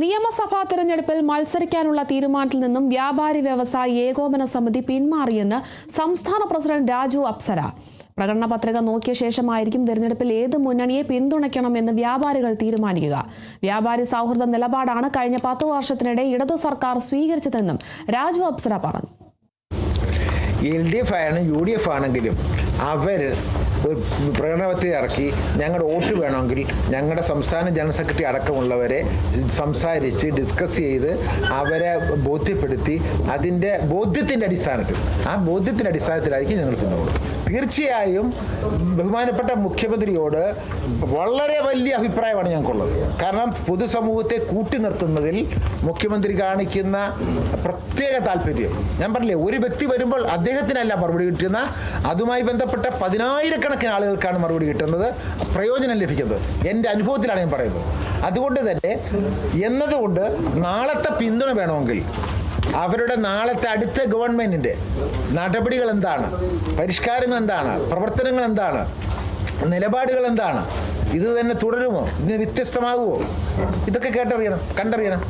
നിയമസഭാ തെരഞ്ഞെടുപ്പിൽ മത്സരിക്കാനുള്ള തീരുമാനത്തിൽ നിന്നും വ്യാപാരി വ്യവസായി ഏകോപന സമിതി പിന്മാറിയെന്ന് സംസ്ഥാന പ്രസിഡന്റ് രാജു അപ്സര. പ്രകടന പത്രിക നോക്കിയ ശേഷമായിരിക്കും തെരഞ്ഞെടുപ്പിൽ ഏത് മുന്നണിയെ പിന്തുണയ്ക്കണമെന്ന് വ്യാപാരികൾ തീരുമാനിക്കുക. വ്യാപാരി സൗഹൃദ നിലപാടാണ് കഴിഞ്ഞ 10 വർഷത്തിനിടെ ഇടതു സർക്കാർ സ്വീകരിച്ചതെന്നും രാജു അപ്സര പറഞ്ഞു. LDF ആണ് UDF ആണെങ്കിലും അവർ ഒരു പ്രകടനപത്രിക ഇറക്കി ഞങ്ങളുടെ വോട്ട് വേണമെങ്കിൽ ഞങ്ങളുടെ സംസ്ഥാന ജനറൽ സെക്രട്ടറി അടക്കമുള്ളവരെ സംസാരിച്ച് ഡിസ്കസ് ചെയ്ത് അവരെ ബോധ്യപ്പെടുത്തി അതിൻ്റെ ബോധ്യത്തിൻ്റെ അടിസ്ഥാനത്തിലായിരിക്കും ഞങ്ങൾ പിന്നോട്ട്. തീർച്ചയായും ബഹുമാനപ്പെട്ട മുഖ്യമന്ത്രിയോട് വളരെ വലിയ അഭിപ്രായമാണ് ഞങ്ങൾക്കുള്ളത്. കാരണം പൊതുസമൂഹത്തെ കൂട്ടി നിർത്തുന്നതിൽ മുഖ്യമന്ത്രി കാണിക്കുന്ന പ്രത്യേക താല്പര്യം, ഞാൻ പറഞ്ഞില്ലേ, ഒരു വ്യക്തി വരുമ്പോൾ അദ്ദേഹത്തിനല്ല മറുപടി കിട്ടുന്ന, അതുമായി ബന്ധപ്പെട്ട 10,000-കണക്കിന് ആളുകൾക്കാണ് മറുപടി കിട്ടുന്നത്, പ്രയോജനം ലഭിക്കുന്നത്. എൻ്റെ അനുഭവത്തിലാണ് ഞാൻ പറയുന്നത്. അതുകൊണ്ട് തന്നെ എന്നതുകൊണ്ട് നാളത്തെ പിന്തുണ വേണമെങ്കിൽ അവരുടെ നാളത്തെ അടുത്ത ഗവൺമെന്റിന്റെ നടപടികൾ എന്താണ്, പരിഷ്കാരങ്ങൾ എന്താണ്, പ്രവർത്തനങ്ങൾ എന്താണ്, നിലപാടുകൾ എന്താണ്, ഇത് തന്നെ തുടരുമോ, ഇതിന് വ്യത്യസ്തമാകുമോ, ഇതൊക്കെ കണ്ടറിയണം.